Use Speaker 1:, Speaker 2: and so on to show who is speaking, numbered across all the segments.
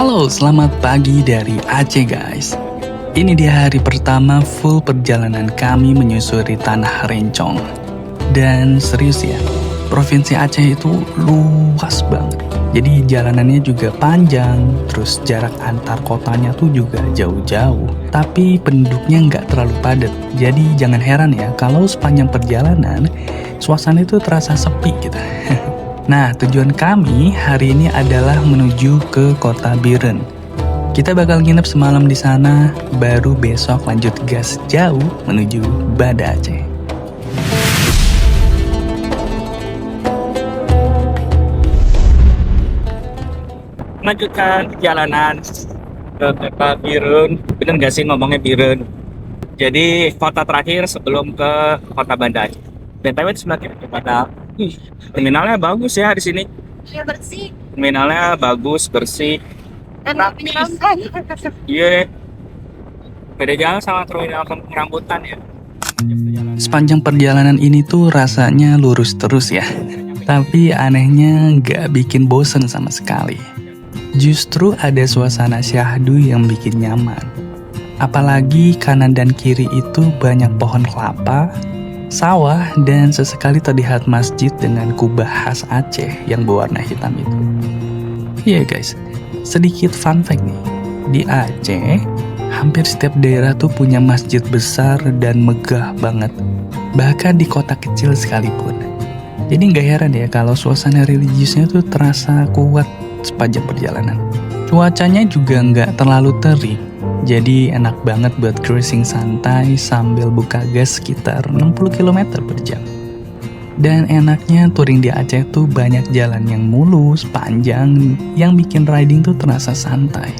Speaker 1: Halo, selamat pagi dari Aceh guys. Ini dia hari pertama full perjalanan kami menyusuri Tanah Rencong. Dan serius ya, Provinsi Aceh itu luas banget. Jadi jalanannya juga panjang, terus jarak antar kotanya tuh juga jauh-jauh. Tapi penduduknya nggak terlalu padat. Jadi jangan heran ya kalau sepanjang perjalanan, suasana itu terasa sepi gitu. Nah, tujuan kami hari ini adalah menuju ke kota Biren. Kita bakal nginep semalam di sana, baru besok lanjut gas jauh menuju Banda Aceh.
Speaker 2: Melanjutkan perjalanan ke kota Biren. Bener nggak sih ngomongnya Biren? Jadi kota terakhir sebelum ke kota Banda Aceh. BTW di sebelah kiri pada terminalnya bagus ya di sini.
Speaker 3: Iya bersih
Speaker 2: Terminalnya bagus, bersih.
Speaker 3: dan
Speaker 2: Praktis.
Speaker 3: menyenangkan.
Speaker 2: Iya. Beda jalan sama terminal Kampung Rambutan ya.
Speaker 1: Sepanjang perjalanan ini tuh rasanya lurus terus ya. Tapi anehnya nggak bikin bosen sama sekali. Justru ada suasana syahdu yang bikin nyaman. Apalagi kanan dan kiri itu banyak pohon kelapa, sawah, dan sesekali terlihat masjid dengan kubah khas Aceh yang berwarna hitam itu. Iya guys, sedikit fun fact nih. Di Aceh, hampir setiap daerah tuh punya masjid besar dan megah banget. Bahkan di kota kecil sekalipun. Jadi nggak heran ya kalau suasana religiusnya tuh terasa kuat sepanjang perjalanan. Cuacanya juga nggak terlalu terik. Jadi enak banget buat cruising santai sambil buka gas sekitar 60 km per jam. Dan enaknya touring di Aceh tuh banyak jalan yang mulus, panjang, yang bikin riding tuh terasa santai.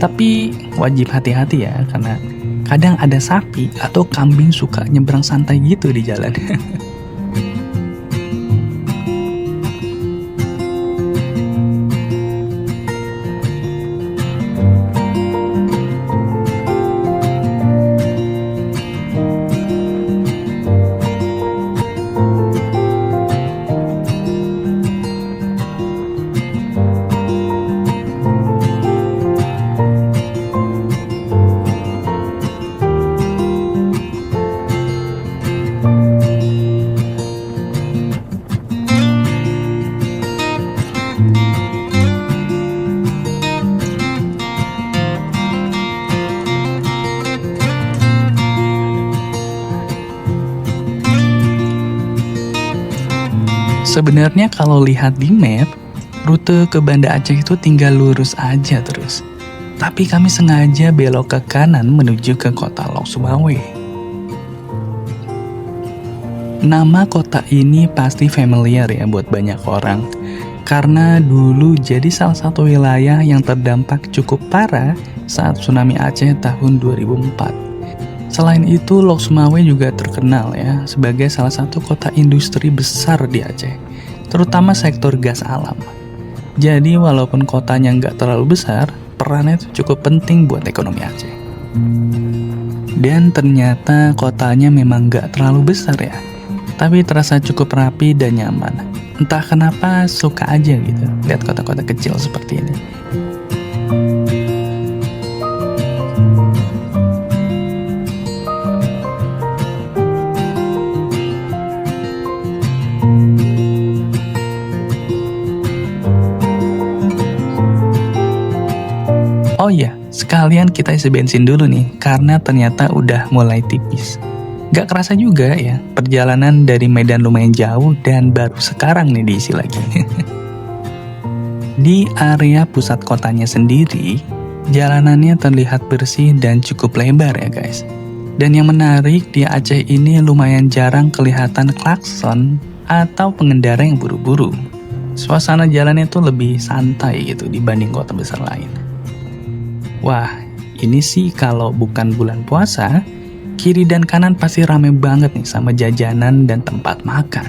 Speaker 1: Tapi wajib hati-hati ya, karena kadang ada sapi atau kambing suka nyebrang santai gitu di jalan. Sebenarnya kalau lihat di map, rute ke Banda Aceh itu tinggal lurus aja terus. Tapi kami sengaja belok ke kanan menuju ke kota Lok Sumawe. Nama kota ini pasti familiar ya buat banyak orang. Karena dulu jadi salah satu wilayah yang terdampak cukup parah saat tsunami Aceh tahun 2004. Selain itu, Lok Sumawe juga terkenal ya sebagai salah satu kota industri besar di Aceh, terutama sektor gas alam. Jadi walaupun kotanya nggak terlalu besar, perannya itu cukup penting buat ekonomi Aceh. Dan ternyata kotanya memang nggak terlalu besar ya, tapi terasa cukup rapi dan nyaman. Entah kenapa suka aja gitu lihat kota-kota kecil seperti ini. Oh iya, sekalian kita isi bensin dulu nih, karena ternyata udah mulai tipis. Gak kerasa juga ya, perjalanan dari Medan lumayan jauh dan baru sekarang nih diisi lagi. Di area pusat kotanya sendiri, jalanannya terlihat bersih dan cukup lebar ya guys. Dan yang menarik, di Aceh ini lumayan jarang kelihatan klakson atau pengendara yang buru-buru. Suasana jalannya tuh lebih santai gitu dibanding kota besar lain. Wah, ini sih kalau bukan bulan puasa, kiri dan kanan pasti rame banget nih sama jajanan dan tempat makan.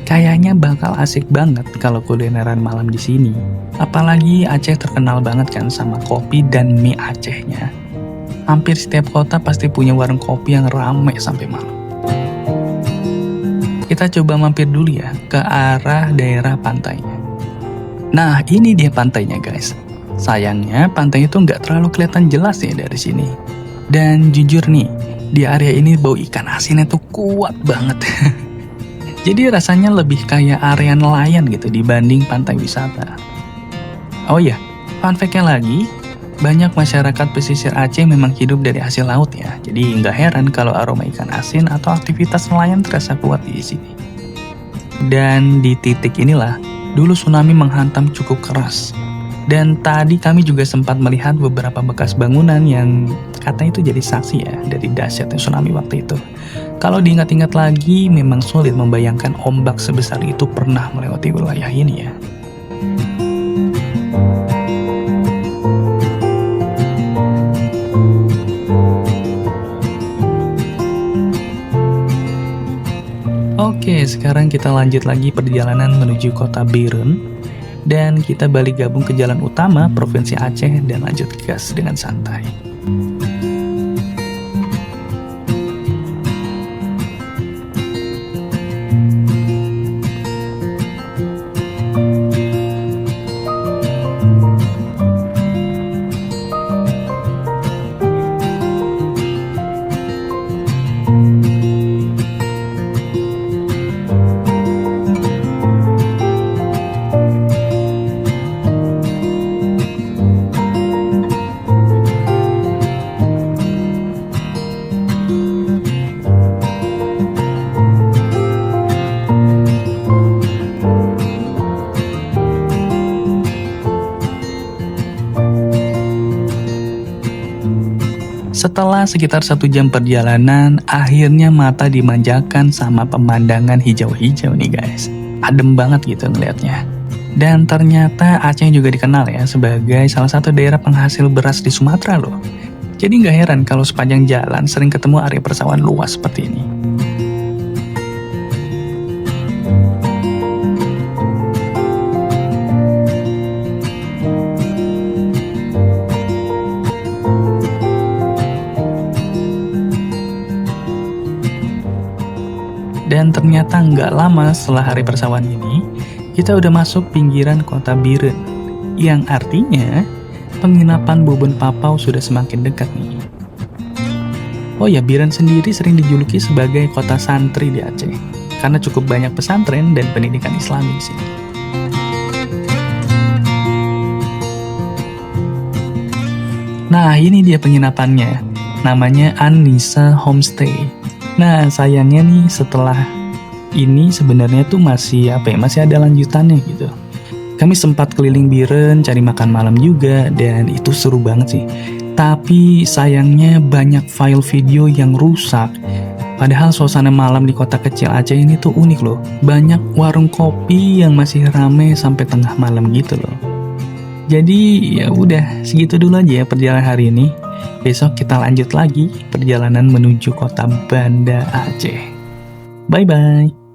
Speaker 1: Kayaknya bakal asik banget kalau kulineran malam di sini. Apalagi Aceh terkenal banget kan sama kopi dan mie Acehnya. Hampir setiap kota pasti punya warung kopi yang rame sampai malam. Kita coba mampir dulu ya ke arah daerah pantainya. Nah, ini dia pantainya guys. Sayangnya pantai itu nggak terlalu kelihatan jelas ya dari sini. Dan jujur nih, di area ini bau ikan asinnya tuh kuat banget. Jadi rasanya lebih kayak area nelayan gitu dibanding pantai wisata. Oh iya, fun fact-nya lagi, banyak masyarakat pesisir Aceh memang hidup dari hasil laut ya. Jadi nggak heran kalau aroma ikan asin atau aktivitas nelayan terasa kuat di sini. Dan di titik inilah, dulu tsunami menghantam cukup keras. Dan tadi kami juga sempat melihat beberapa bekas bangunan yang katanya itu jadi saksi ya dari dahsyatnya tsunami waktu itu. Kalau diingat-ingat lagi, memang sulit membayangkan ombak sebesar itu pernah melewati wilayah ini ya. Oke, sekarang kita lanjut lagi perjalanan menuju kota Biren. Dan kita balik gabung ke jalan utama Provinsi Aceh dan lanjut gas dengan santai. Setelah sekitar 1 jam perjalanan, akhirnya mata dimanjakan sama pemandangan hijau-hijau nih guys. Adem banget gitu ngeliatnya. Dan ternyata Aceh juga dikenal ya sebagai salah satu daerah penghasil beras di Sumatera loh. Jadi nggak heran kalau sepanjang jalan sering ketemu area persawahan luas seperti ini. Dan ternyata nggak lama setelah hari persawahan ini, kita udah masuk pinggiran kota Biren. Yang artinya, penginapan Bobon Papau sudah semakin dekat nih. Oh ya, Biren sendiri sering dijuluki sebagai kota santri di Aceh. Karena cukup banyak pesantren dan pendidikan Islami di sini. Nah, ini dia penginapannya. Namanya An-Nisa Homestay. Nah, sayangnya nih setelah ini sebenarnya tuh masih ada lanjutannya gitu. Kami sempat keliling Biren, cari makan malam juga, dan itu seru banget sih. Tapi sayangnya banyak file video yang rusak. Padahal suasana malam di kota kecil Aceh ini tuh unik loh. Banyak warung kopi yang masih rame sampai tengah malam gitu loh. Jadi ya udah segitu dulu aja ya perjalanan hari ini. Besok kita lanjut lagi perjalanan menuju kota Banda Aceh. Bye-bye.